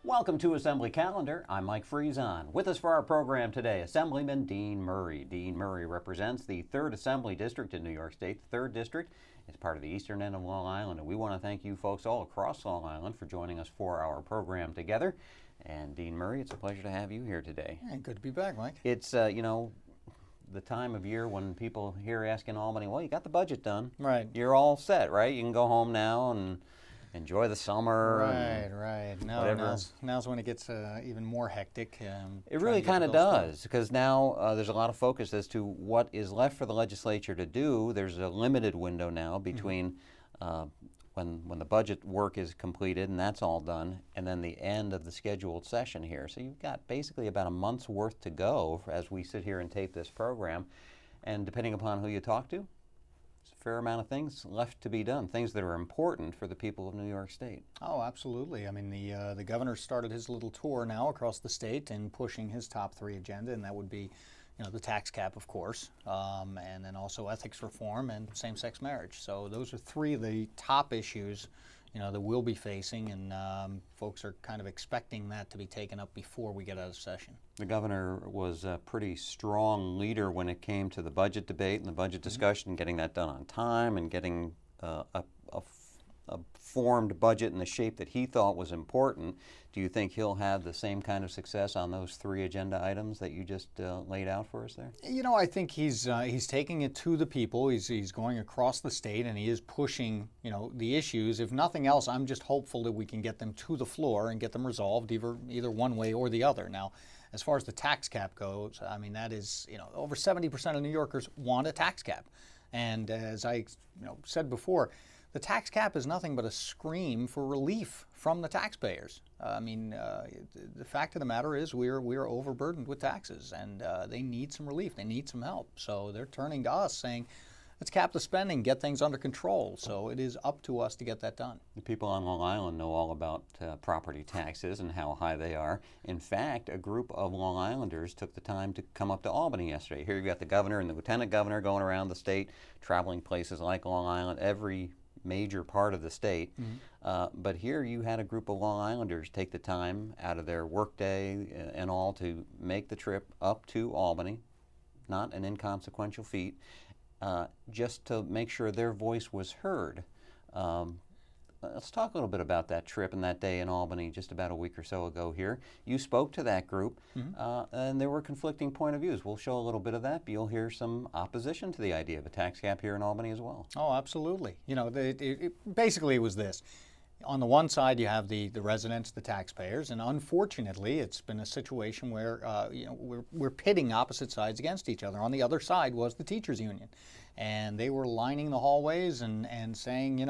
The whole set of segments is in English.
Welcome to Assembly Calendar. I'm Mike Friesen. With us for our program today, Assemblyman Dean Murray. Dean Murray represents the 3rd Assembly District in New York State. The 3rd District is part of the eastern end of Long Island, and we want to thank you folks all across Long Island for joining us for our program together. And Dean Murray, it's a pleasure to have you here today. Yeah, good to be back, Mike. It's, the time of year when people here ask in Albany, well, you got the budget done. Right. You're all set, right? You can go home now and enjoy the summer. Right. No, now's when it gets even more hectic. It really kind of does, because now there's a lot of focus as to what is left for the legislature to do. There's a limited window now between when the budget work is completed and that's all done, and then the end of the scheduled session here. So you've got basically about a month's worth to go as we sit here and tape this program. And depending upon who you talk to, a fair amount of things left to be done, things that are important for the people of New York State. Oh, absolutely. I mean, the governor started his little tour now across the state and pushing his top 3 agenda, and that would be, the tax cap, of course, and then also ethics reform and same-sex marriage. So those are 3 of the top issues, that we'll be facing, and folks are kind of expecting that to be taken up before we get out of session. The governor was a pretty strong leader when it came to the budget debate and the budget discussion, getting that done on time and getting a formed budget in the shape that he thought was important. Do you think he'll have the same kind of success on those 3 agenda items that you just laid out for us there? I think he's taking it to the people. He's going across the state, and he is pushing, the issues. If nothing else, I'm just hopeful that we can get them to the floor and get them resolved either one way or the other. Now, as far as the tax cap goes, I mean, that is, over 70% of New Yorkers want a tax cap. And as I said before, the tax cap is nothing but a scream for relief from the taxpayers. The fact of the matter is we're overburdened with taxes, and they need some relief. They need some help. So they're turning to us saying, let's cap the spending, get things under control. So it is up to us to get that done. The people on Long Island know all about property taxes and how high they are. In fact, a group of Long Islanders took the time to come up to Albany yesterday. Here you've got the governor and the lieutenant governor going around the state, traveling places like Long Island, every major part of the state. But here you had a group of Long Islanders take the time out of their workday and all to make the trip up to Albany, not an inconsequential feat, just to make sure their voice was heard. Let's talk a little bit about that trip and that day in Albany just about a week or so ago here. You spoke to that group, and there were conflicting point of views. We'll show a little bit of that, but you'll hear some opposition to the idea of a tax cap here in Albany as well. Oh, absolutely. Basically it was this. On the one side, you have the residents, the taxpayers, and unfortunately, it's been a situation where we're pitting opposite sides against each other. On the other side was the teachers' union, and they were lining the hallways and saying,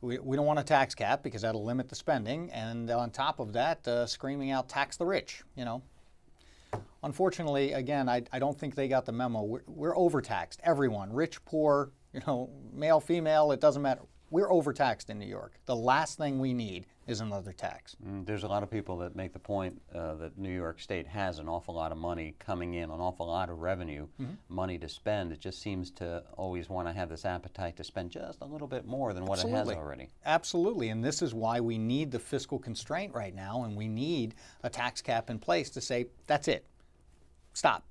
we don't want a tax cap because that'll limit the spending, and on top of that, screaming out, tax the rich, Unfortunately, again, I don't think they got the memo. We're overtaxed, everyone, rich, poor, male, female, it doesn't matter. We're overtaxed in New York. The last thing we need is another tax. There's a lot of people that make the point that New York State has an awful lot of money coming in, an awful lot of revenue, money to spend. It just seems to always want to have this appetite to spend just a little bit more than what it has already. Absolutely, and this is why we need the fiscal constraint right now, and we need a tax cap in place to say, that's it. Stop.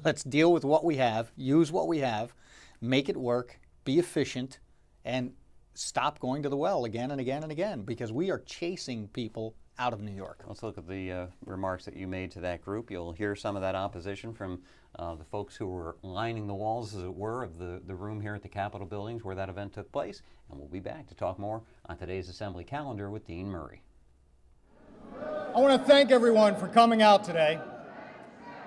Let's deal with what we have, use what we have, make it work, be efficient, and stop going to the well again and again and again, because we are chasing people out of New York. Let's look at the remarks that you made to that group. You'll hear some of that opposition from the folks who were lining the walls, as it were, of the room here at the Capitol buildings where that event took place. And we'll be back to talk more on today's Assembly Calendar with Dean Murray. I want to thank everyone for coming out today.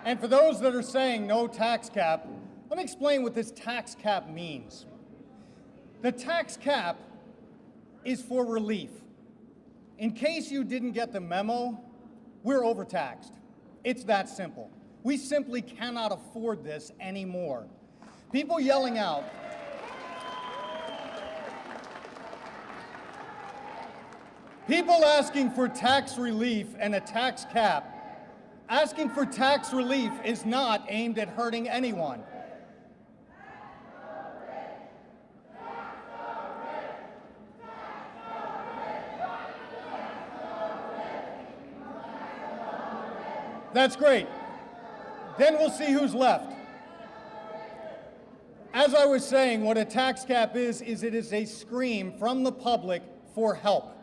And for those that are saying no tax cap, let me explain what this tax cap means. The tax cap is for relief. In case you didn't get the memo, we're overtaxed. It's that simple. We simply cannot afford this anymore. People yelling out, people asking for tax relief and a tax cap. Asking for tax relief is not aimed at hurting anyone. That's great. Then we'll see who's left. As I was saying, what a tax cap is it is a scream from the public for help.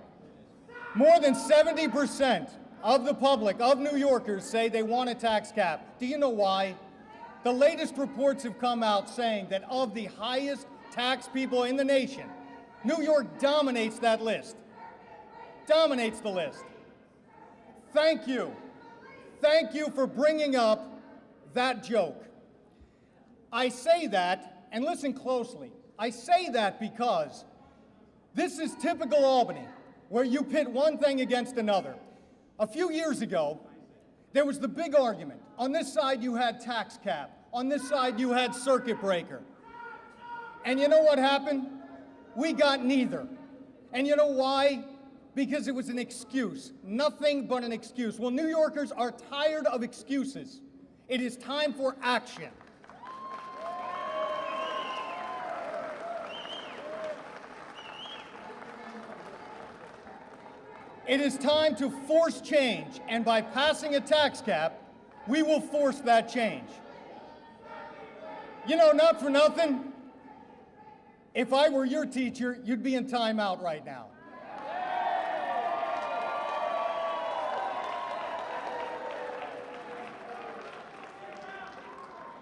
More than 70% of the public, of New Yorkers, say they want a tax cap. Do you know why? The latest reports have come out saying that of the highest tax people in the nation, New York dominates that list. Dominates the list. Thank you. Thank you for bringing up that joke. I say that, and listen closely, I say that because this is typical Albany, where you pit one thing against another. A few years ago, there was the big argument. On this side, you had tax cap. On this side, you had circuit breaker. And you know what happened? We got neither. And you know why? Because it was an excuse. Nothing but an excuse. Well, New Yorkers are tired of excuses. It is time for action. It is time to force change, and by passing a tax cap, we will force that change. You know, not for nothing, if I were your teacher, you'd be in timeout right now.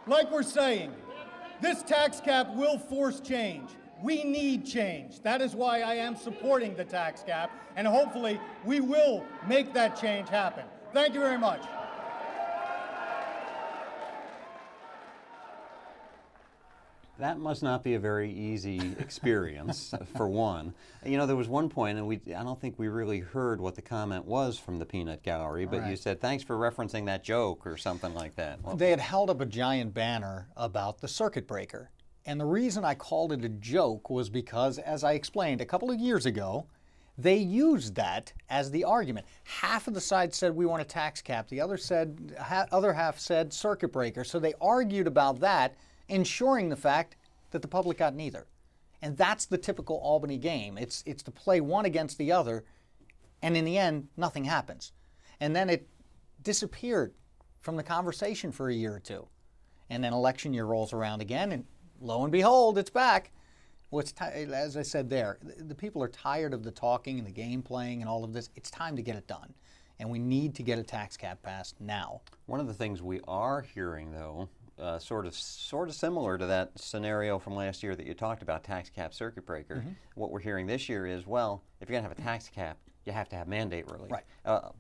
Like we're saying, this tax cap will force change. We need change. That is why I am supporting the tax cap, and hopefully we will make that change happen. Thank you very much. That must not be a very easy experience, for one. You know, there was one point, and I don't think we really heard what the comment was from the peanut gallery, but Right. You said, thanks for referencing that joke or something like that. Well, They had held up a giant banner about the circuit breaker. And the reason I called it a joke was because, as I explained a couple of years ago, they used that as the argument. Half of the side said we want a tax cap. The other half said circuit breaker. So they argued about that, ensuring the fact that the public got neither. And that's the typical Albany game. It's to play one against the other, and in the end, nothing happens. And then it disappeared from the conversation for a year or two. And then election year rolls around again, and lo and behold, it's back. Well, as I said there, the people are tired of the talking and the game playing and all of this. It's time to get it done. And we need to get a tax cap passed now. one of the things we are hearing, though, sort of similar to that scenario from last year that you talked about, tax cap, circuit breaker. What we're hearing this year is, well, if you're going to have a tax cap, you have to have mandate relief. Right.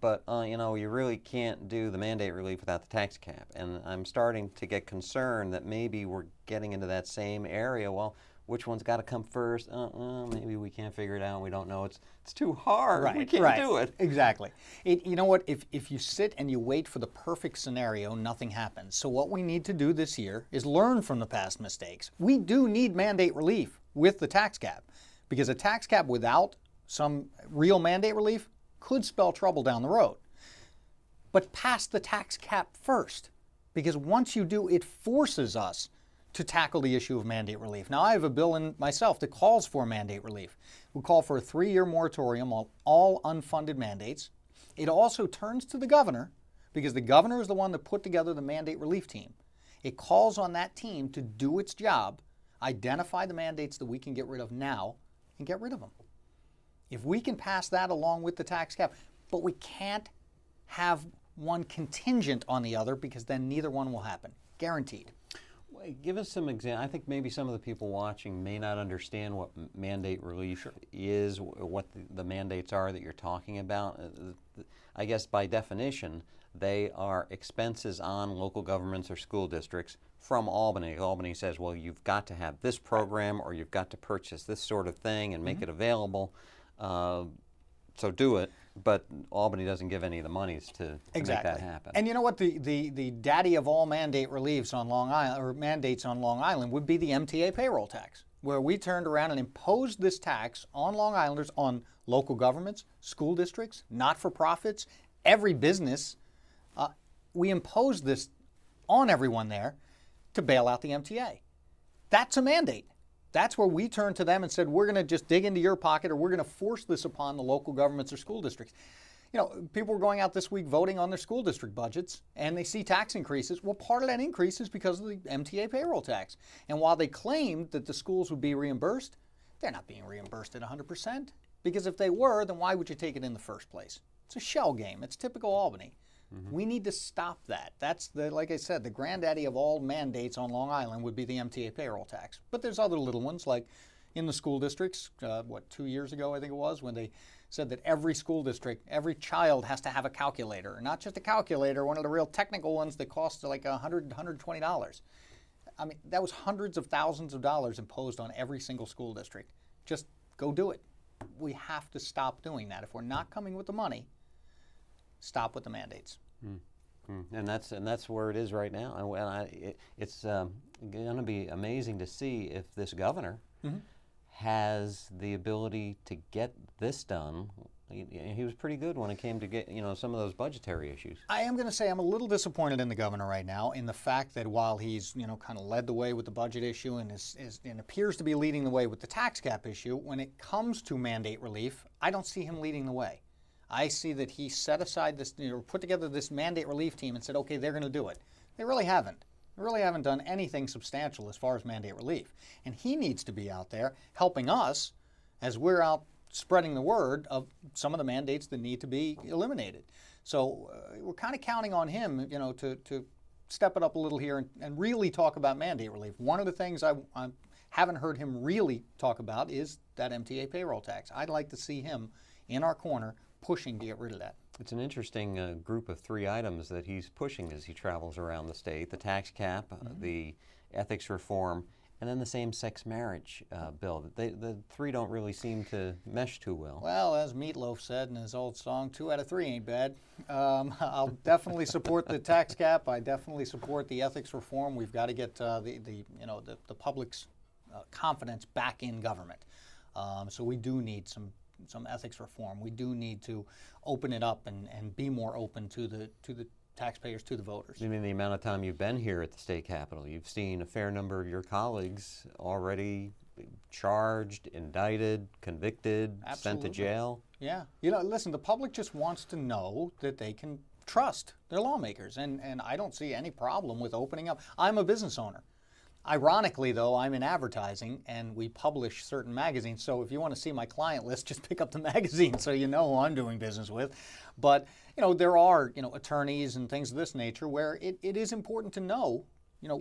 But you know, you really can't do the mandate relief without the tax cap. And I'm starting to get concerned that maybe we're getting into that same area. Well, which one's got to come first? Maybe we can't figure it out. We don't know. It's too hard. Right, We can't do it. Exactly. You know what? If you sit and you wait for the perfect scenario, nothing happens. So what we need to do this year is learn from the past mistakes. We do need mandate relief with the tax cap, because a tax cap without some real mandate relief could spell trouble down the road. But pass the tax cap first, because once you do, it forces us to tackle the issue of mandate relief. Now, I have a bill in myself that calls for mandate relief. We call for a 3-year moratorium on all unfunded mandates. It also turns to the governor, because the governor is the one that put together the mandate relief team. It calls on that team to do its job, identify the mandates that we can get rid of now, and get rid of them. If we can pass that along with the tax cap, but we can't have one contingent on the other, because then neither one will happen. Guaranteed. Give us some examples. I think maybe some of the people watching may not understand what mandate relief is, what the mandates are that you're talking about. I guess by definition, they are expenses on local governments or school districts from Albany. Albany says, well, you've got to have this program, or you've got to purchase this sort of thing and make it available. So do it, but Albany doesn't give any of the monies to make that happen. And you know what? The daddy of all mandate reliefs on Long Island, or mandates on Long Island, would be the MTA payroll tax, where we turned around and imposed this tax on Long Islanders, on local governments, school districts, not-for-profits, every business. We imposed this on everyone there to bail out the MTA. That's a mandate. That's where we turned to them and said, we're going to just dig into your pocket, or we're going to force this upon the local governments or school districts. people were going out this week voting on their school district budgets, and they see tax increases. Well, part of that increase is because of the MTA payroll tax. And while they claimed that the schools would be reimbursed, they're not being reimbursed at 100%. Because if they were, then why would you take it in the first place? It's a shell game. It's typical Albany. We need to stop that. That's like I said, the granddaddy of all mandates on Long Island would be the MTA payroll tax. But there's other little ones, like in the school districts, 2 years ago I think it was, when they said that every school district, every child has to have a calculator. Not just a calculator, one of the real technical ones that costs like $100, $120. I mean, that was hundreds of thousands of dollars imposed on every single school district. Just go do it. We have to stop doing that. If we're not coming with the money, stop with the mandates. And that's where it is right now. It's going to be amazing to see if this governor has the ability to get this done. He was pretty good when it came to get some of those budgetary issues. I am going to say I'm a little disappointed in the governor right now in the fact that while he's kind of led the way with the budget issue and and appears to be leading the way with the tax cap issue, when it comes to mandate relief, I don't see him leading the way. I see that he set aside this, put together this mandate relief team and said, okay, they're going to do it. They really haven't. They really haven't done anything substantial as far as mandate relief. And he needs to be out there helping us as we're out spreading the word of some of the mandates that need to be eliminated. So we're kind of counting on him, to step it up a little here and really talk about mandate relief. One of the things I haven't heard him really talk about is that MTA payroll tax. I'd like to see him in our corner pushing to get rid of that. It's an interesting group of 3 items that he's pushing as he travels around the state: the tax cap, the ethics reform, and then the same-sex marriage bill. The 3 don't really seem to mesh too well. Well, as Meatloaf said in his old song, 2 out of 3 ain't bad. I'll definitely support the tax cap. I definitely support the ethics reform. We've got to get the public's confidence back in government. So we do need some ethics reform. We do need to open it up and be more open to the taxpayers, to the voters. You mean the amount of time you've been here at the state capitol, you've seen a fair number of your colleagues already charged, indicted, convicted, sent to jail? Yeah. Listen, the public just wants to know that they can trust their lawmakers, and I don't see any problem with opening up. I'm a business owner. Ironically, though, I'm in advertising, and we publish certain magazines, so if you want to see my client list, just pick up the magazine so you know who I'm doing business with. But, there are, attorneys and things of this nature where it is important to know,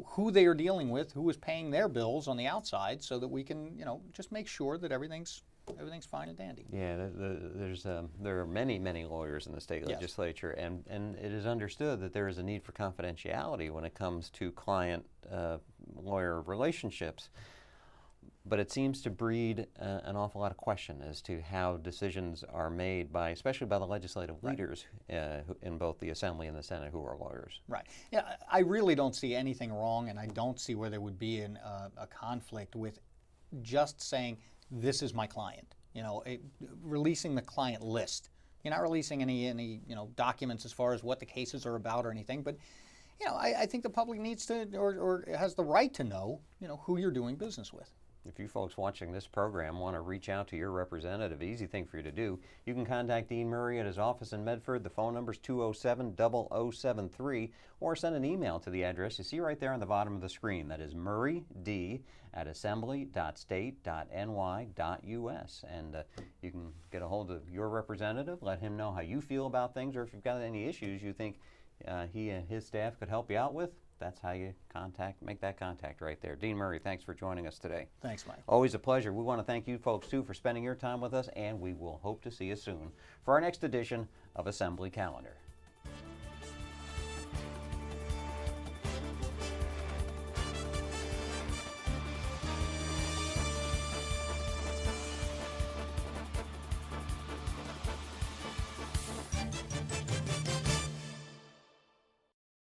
who they are dealing with, who is paying their bills on the outside, so that we can, just make sure that everything's fine and dandy. Yeah, there are many lawyers in the state legislature, and it is understood that there is a need for confidentiality when it comes to client-lawyer relationships. But it seems to breed an awful lot of question as to how decisions are made especially by the legislative leaders in both the Assembly and the Senate who are lawyers. Right. Yeah, I really don't see anything wrong, and I don't see where there would be a conflict with just saying, this is my client. Releasing the client list. You're not releasing any documents as far as what the cases are about or anything, but I think the public needs to or has the right to know who you're doing business with. If you folks watching this program want to reach out to your representative, easy thing for you to do. You can contact Dean Murray at his office in Medford. The phone number is 207-0073, or send an email to the address you see right there on the bottom of the screen. That is murrayD@assembly.state.ny.us. And you can get a hold of your representative, let him know how you feel about things, or if you've got any issues you think he and his staff could help you out with. That's how you make that contact right there. Dean Murray, thanks for joining us today. Thanks, Mike. Always a pleasure. We want to thank you folks, too, for spending your time with us, and we will hope to see you soon for our next edition of Assembly Calendar.